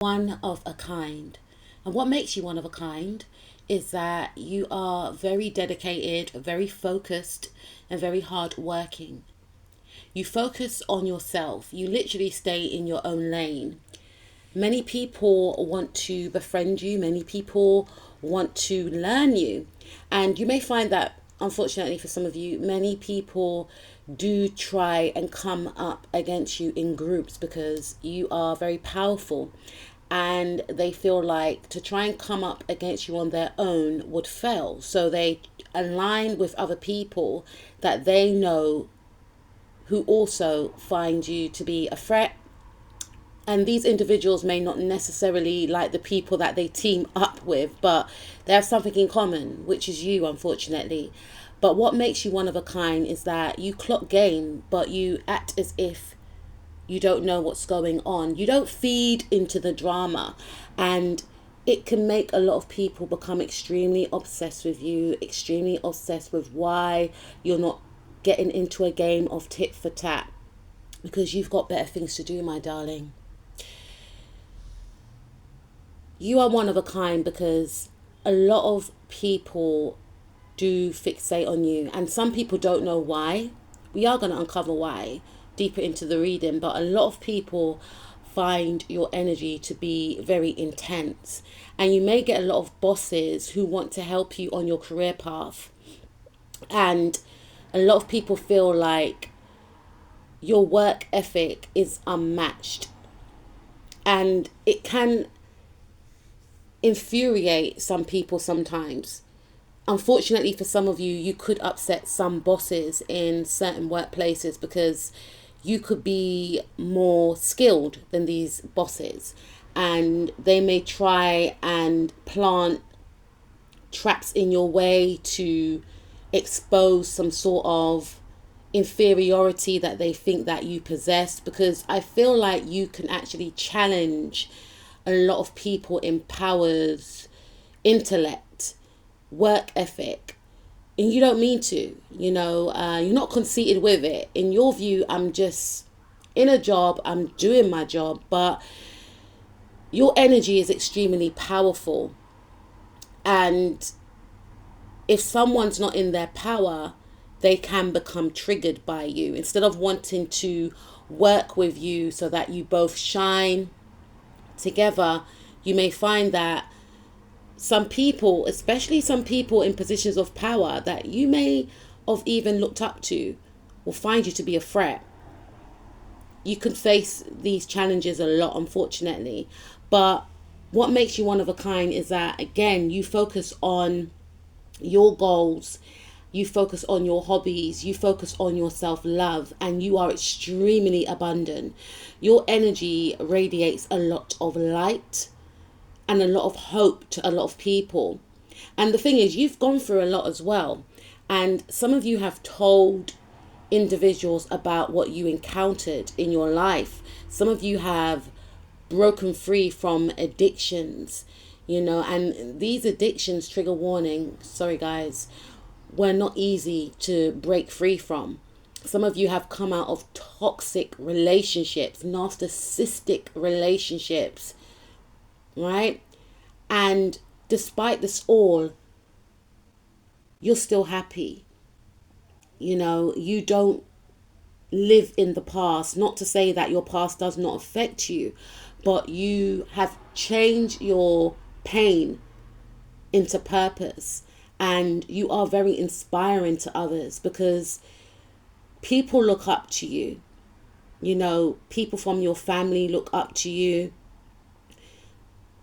One of a kind. And what makes you one of a kind is that you are very dedicated, very focused, and very hardworking. You focus on yourself. You literally stay in your own lane. Many people want to befriend you, many people want to learn you. And you may find that, unfortunately, for some of you, many people do try and come up against you in groups because you are very powerful, and they feel like to try and come up against you on their own would fail. So they align with other people that they know who also find you to be a threat. And these individuals may not necessarily like the people that they team up with, but they have something in common, which is you, unfortunately. But what makes you one of a kind is that you clock game, but you act as if you don't know what's going on. You don't feed into the drama. And it can make a lot of people become extremely obsessed with you, extremely obsessed with why you're not getting into a game of tit for tat, because you've got better things to do, my darling. You are one of a kind because a lot of people do fixate on you, and some people don't know why. We are going to uncover why deeper into the reading, but a lot of people find your energy to be very intense, and you may get a lot of bosses who want to help you on your career path, and a lot of people feel like your work ethic is unmatched, and it can infuriate some people sometimes. Unfortunately for some of you, you could upset some bosses in certain workplaces because you could be more skilled than these bosses, and they may try and plant traps in your way to expose some sort of inferiority that they think that you possess, because I feel like you can actually challenge a lot of people in power's intellect, work ethic, and you don't mean to. You're not conceited with it. In your view, I'm just in a job, I'm doing my job, but your energy is extremely powerful. And if someone's not in their power, they can become triggered by you instead of wanting to work with you so that you both shine together. You may find that some people, especially some people in positions of power that you may have even looked up to, will find you to be a threat. You can face these challenges a lot, unfortunately. But what makes you one of a kind is that, again, you focus on your goals, you focus on your hobbies, you focus on your self love, and you are extremely abundant. Your energy radiates a lot of light and a lot of hope to a lot of people. And the thing is, you've gone through a lot as well. And some of you have told individuals about what you encountered in your life. Some of you have broken free from addictions, and these addictions, trigger warning, sorry guys, were not easy to break free from. Some of you have come out of toxic relationships, narcissistic relationships, right? And despite this all, you're still happy. You don't live in the past. Not to say that your past does not affect you, but you have changed your pain into purpose, and you are very inspiring to others because people look up to you. People from your family look up to you.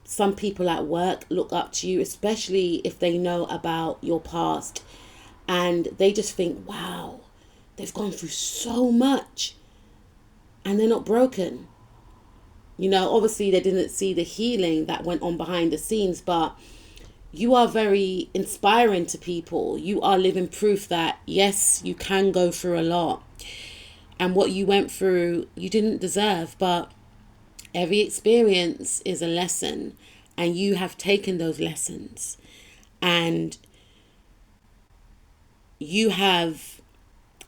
Some people at work look up to you, especially if they know about your past, and they just think, wow, they've gone through so much and they're not broken. Obviously they didn't see the healing that went on behind the scenes, but you are very inspiring to people. You are living proof that, yes, you can go through a lot. And what you went through, you didn't deserve, but every experience is a lesson. And you have taken those lessons. And you have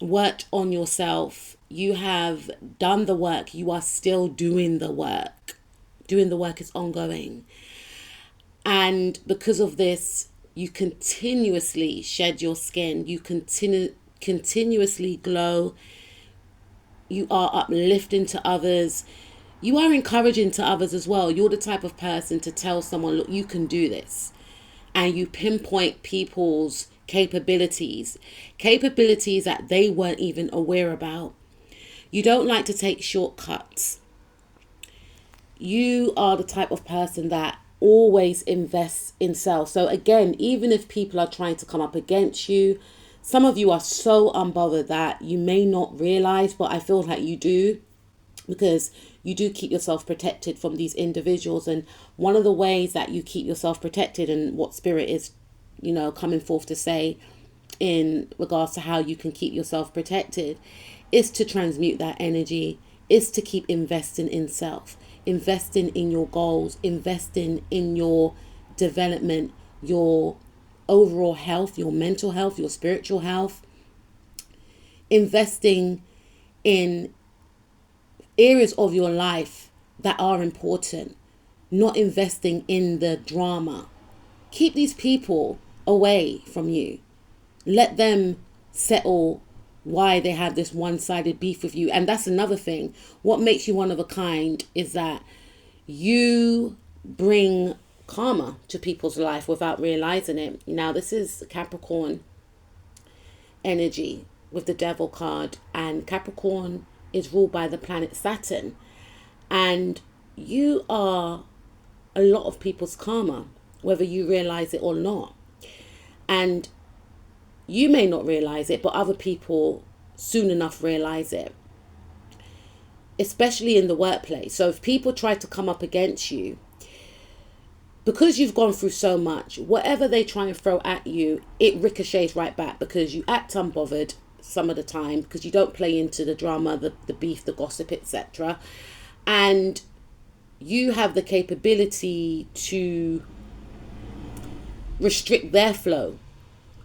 worked on yourself. You have done the work. You are still doing the work. Doing the work is ongoing. And because of this, you continuously shed your skin. You continuously glow. You are uplifting to others. You are encouraging to others as well. You're the type of person to tell someone, look, you can do this. And you pinpoint people's capabilities that they weren't even aware about. You don't like to take shortcuts. You are the type of person that always invests in self. So again, even if people are trying to come up against you, some of you are so unbothered that you may not realize, but I feel like you do, because you do keep yourself protected from these individuals. And one of the ways that you keep yourself protected, and what Spirit is, coming forth to say in regards to how you can keep yourself protected, is to transmute that energy, is to keep investing in self, investing in your goals, investing in your development, your overall health, your mental health, your spiritual health, investing in areas of your life that are important, not investing in the drama. Keep these people away from you. Let them settle why they have this one-sided beef with you. And that's another thing. What makes you one of a kind is that you bring karma to people's life without realizing it. Now, this is Capricorn energy with the Devil card, and Capricorn is ruled by the planet Saturn, and you are a lot of people's karma, whether you realize it or not. And you may not realize it, but other people soon enough realize it, especially in the workplace. So if people try to come up against you, because you've gone through so much, whatever they try and throw at you, it ricochets right back, because you act unbothered some of the time, because you don't play into the drama, the beef, the gossip, etc. And you have the capability to restrict their flow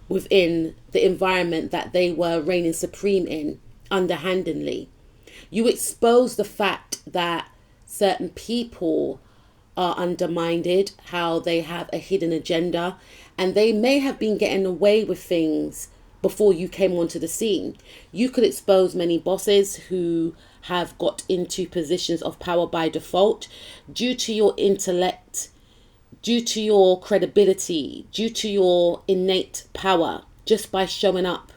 within the environment that they were reigning supreme in underhandedly. You expose the fact that certain people are undermined, how they have a hidden agenda, and they may have been getting away with things before you came onto the scene. You could expose many bosses who have got into positions of power by default due to your intellect, due to your credibility, due to your innate power, just by showing up.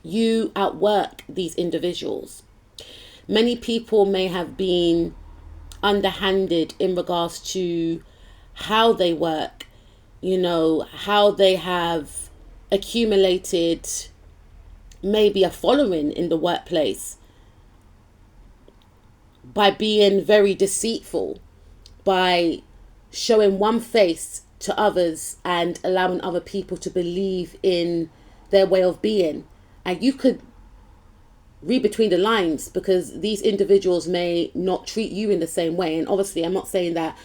You outwork these individuals. Many people may have been underhanded in regards to how they work, how they have accumulated maybe a following in the workplace by being very deceitful, by showing one face to others and allowing other people to believe in their way of being. And you could read between the lines, because these individuals may not treat you in the same way. And obviously, I'm not saying that,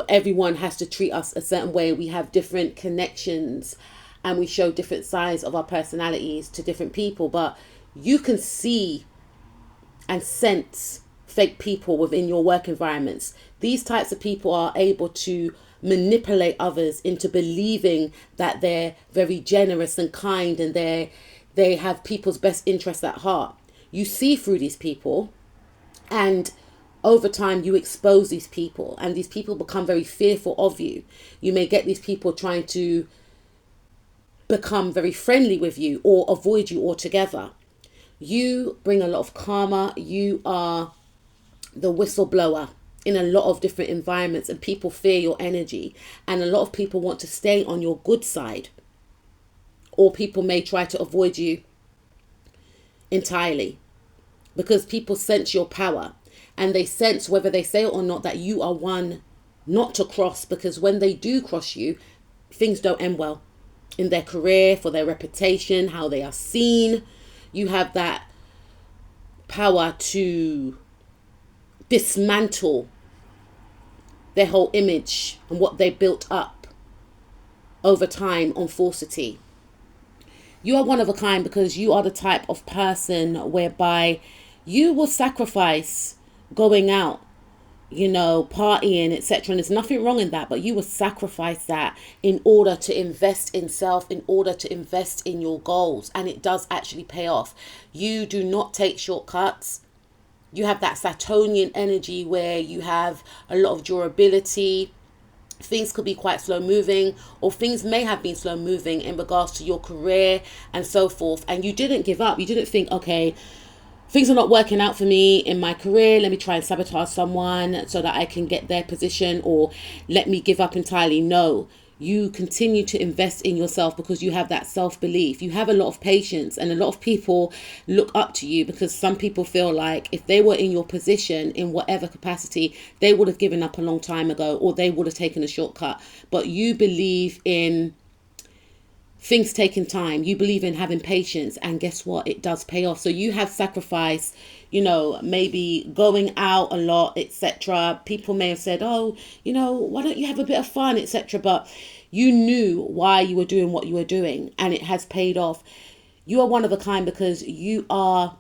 everyone has to treat us a certain way. We have different connections and we show different sides of our personalities to different people. But you can see and sense fake people within your work environments. These types of people are able to manipulate others into believing that they're very generous and kind, and they have people's best interests at heart. You see through these people, and over time you expose these people, and these people become very fearful of you. You may get these people trying to become very friendly with you or avoid you altogether. You bring a lot of karma. You are the whistleblower in a lot of different environments, and people fear your energy, and a lot of people want to stay on your good side, or people may try to avoid you entirely, because people sense your power, and they sense, whether they say it or not, that you are one not to cross, because when they do cross you, things don't end well in their career, for their reputation, how they are seen. You have that power to dismantle their whole image and what they built up over time on falsity. You are one of a kind, because you are the type of person whereby you will sacrifice going out partying, etc. And there's nothing wrong in that, but you will sacrifice that in order to invest in self, in order to invest in your goals. And it does actually pay off. You do not take shortcuts. You have that Saturnian energy where you have a lot of durability. Things could be quite slow moving, or things may have been slow moving in regards to your career and so forth. And you didn't give up. You didn't think, okay, things are not working out for me in my career, let me try and sabotage someone so that I can get their position, or let me give up entirely. No, you continue to invest in yourself because you have that self-belief. You have a lot of patience, and a lot of people look up to you because some people feel like if they were in your position in whatever capacity, they would have given up a long time ago, or they would have taken a shortcut. But you believe in things taking time. You believe in having patience, and guess what? It does pay off. So you have sacrificed, maybe going out a lot, etc. People may have said, oh, why don't you have a bit of fun, etc. But you knew why you were doing what you were doing, and it has paid off. You are one of a kind because you are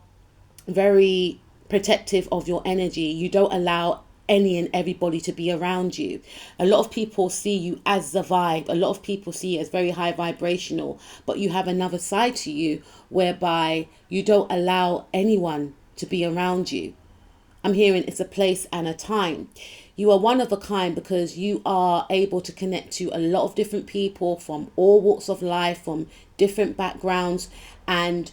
very protective of your energy. You don't allow any and everybody to be around you. A lot of people see you as the vibe. A lot of people see you as very high vibrational, but you have another side to you whereby you don't allow anyone to be around you. I'm hearing it's a place and a time. You are one of a kind because you are able to connect to a lot of different people from all walks of life, from different backgrounds, and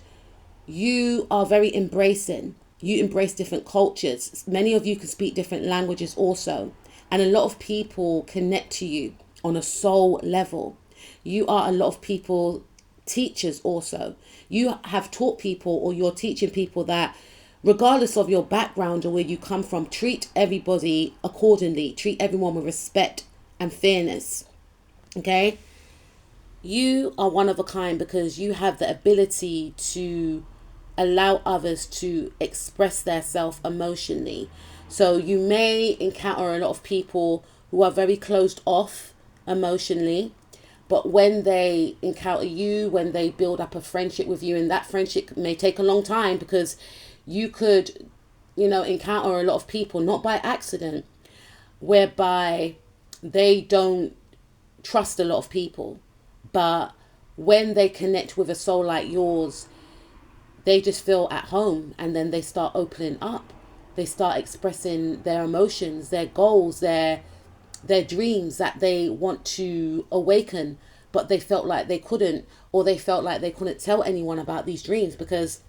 you are very embracing. You embrace different cultures. Many of you can speak different languages also. And a lot of people connect to you on a soul level. You are a lot of people teachers also. You have taught people, or you're teaching people that regardless of your background or where you come from, treat everybody accordingly. Treat everyone with respect and fairness. Okay? You are one of a kind because you have the ability to allow others to express their self emotionally. So you may encounter a lot of people who are very closed off emotionally, but when they encounter you, when they build up a friendship with you, and that friendship may take a long time because you could, encounter a lot of people, not by accident, whereby they don't trust a lot of people. But when they connect with a soul like yours, they just feel at home, and then they start opening up. They start expressing their emotions, their goals, their dreams that they want to awaken, but they felt like they couldn't, or they felt like they couldn't tell anyone about these dreams because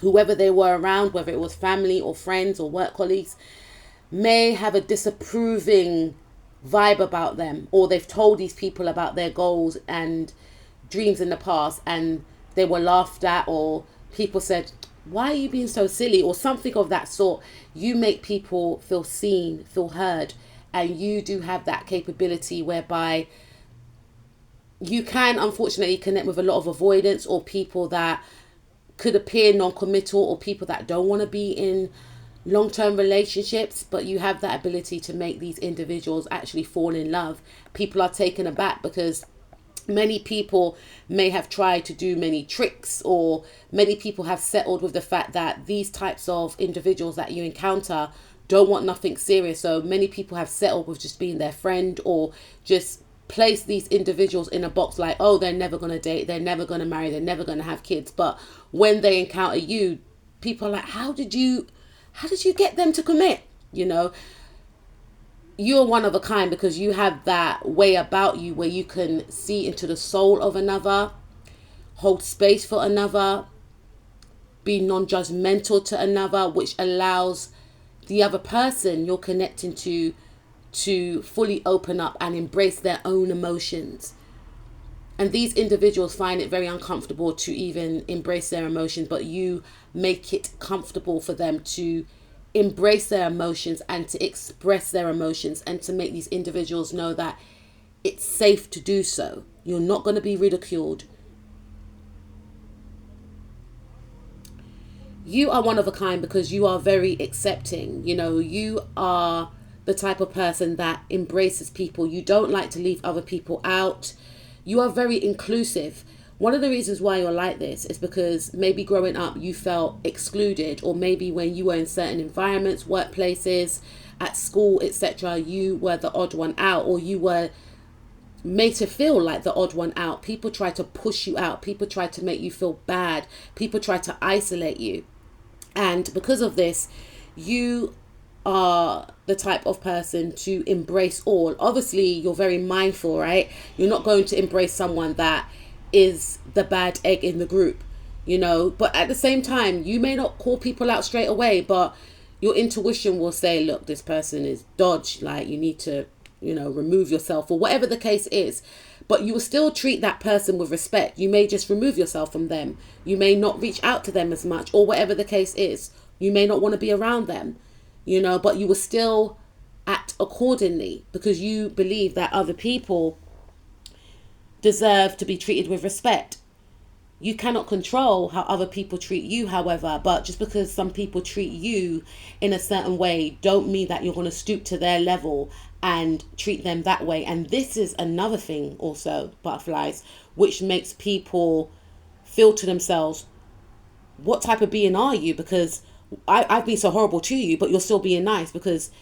whoever they were around, whether it was family or friends or work colleagues, may have a disapproving vibe about them, or they've told these people about their goals and dreams in the past and they were laughed at, or people said, why are you being so silly, or something of that sort. You make people feel seen, feel heard, and you do have that capability whereby you can unfortunately connect with a lot of avoidance, or people that could appear non-committal, or people that don't want to be in long-term relationships, but you have that ability to make these individuals actually fall in love. People are taken aback because many people may have tried to do many tricks, or many people have settled with the fact that these types of individuals that you encounter don't want nothing serious. So many people have settled with just being their friend, or just place these individuals in a box like, oh, they're never going to date, they're never going to marry, they're never going to have kids. But when they encounter you, people are like, how did you get them to commit? You're one of a kind because you have that way about you where you can see into the soul of another, hold space for another, be non-judgmental to another, which allows the other person you're connecting to fully open up and embrace their own emotions. And these individuals find it very uncomfortable to even embrace their emotions, but you make it comfortable for them to embrace their emotions and to express their emotions, and to make these individuals know that it's safe to do so. You're not going to be ridiculed. You are one of a kind because you are very accepting. You are the type of person that embraces people. You don't like to leave other people out. You are very inclusive. One of the reasons why you're like this is because maybe growing up you felt excluded, or maybe when you were in certain environments, workplaces, at school, etc., you were the odd one out, or you were made to feel like the odd one out. People try to push you out. People try to make you feel bad. People try to isolate you. And because of this, you are the type of person to embrace all. Obviously, you're very mindful, right? You're not going to embrace someone that is the bad egg in the group, you know. But at the same time, you may not call people out straight away, but your intuition will say, look, this person is dodge, like you need to, you know, remove yourself, or whatever the case is. But you will still treat that person with respect. You may just remove yourself from them. You may not reach out to them as much, or whatever the case is. You may not want to be around them, you know, but you will still act accordingly because you believe that other people deserve to be treated with respect. You cannot control how other people treat you, however, but just because some people treat you in a certain way don't mean that you're going to stoop to their level and treat them that way. And this is another thing also, butterflies, which makes people feel to themselves, what type of being are you? Because I've been so horrible to you, but you're still being nice, because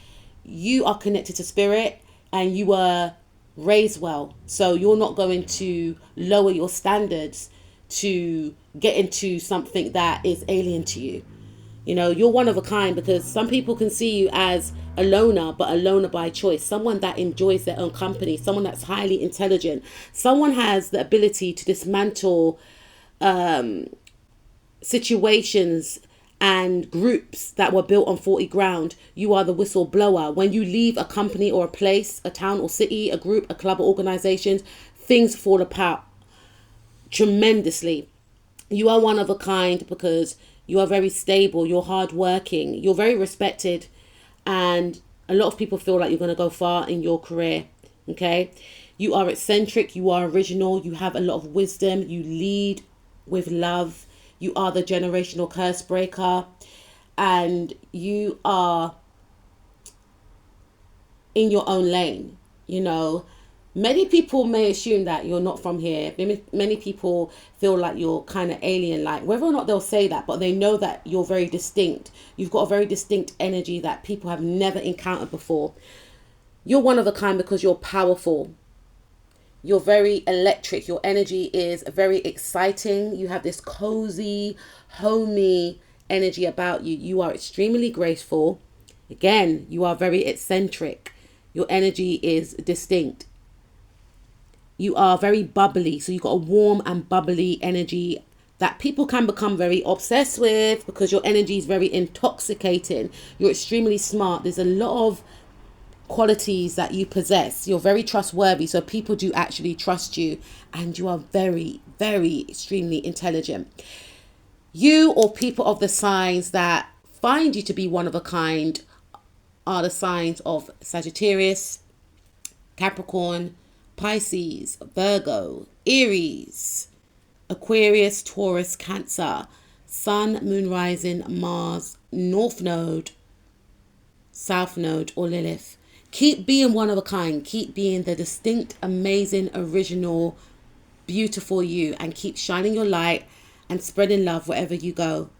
you are connected to spirit and you were raised well. So you're not going to lower your standards to get into something that is alien to you. You know, you're one of a kind, because some people can see you as a loner, but a loner by choice. Someone that enjoys their own company, someone that's highly intelligent, someone has the ability to dismantle situations and groups that were built on faulty ground. You are the whistleblower. When you leave a company or a place, a town or city, a group, a club or organization, things fall apart tremendously. You are one of a kind because you are very stable, you're hardworking, you're very respected, and a lot of people feel like you're going to go far in your career. Okay, you are eccentric, you are original, you have a lot of wisdom, you lead with love, you are the generational curse breaker, and you are in your own lane. You know, many people may assume that you're not from here. Many people feel like you're kind of alien, like whether or not they'll say that, but they know that you're very distinct. You've got a very distinct energy that people have never encountered before. You're one of a kind because you're powerful. You're very electric. Your energy is very exciting. You have this cozy, homey energy about you. You are extremely graceful. Again, you are very eccentric. Your energy is distinct. You are very bubbly. So you've got a warm and bubbly energy that people can become very obsessed with because your energy is very intoxicating. You're extremely smart. There's a lot of qualities that you possess. You're very trustworthy, so people do actually trust you, and you are very, very extremely intelligent. You or people of the signs that find you to be one of a kind are the signs of Sagittarius, Capricorn, Pisces, Virgo, Aries, Aquarius, Taurus, Cancer, Sun, Moon, Rising, Mars, North Node, South Node, or Lilith. Keep being one of a kind. Keep being the distinct, amazing, original, beautiful you, and keep shining your light and spreading love wherever you go.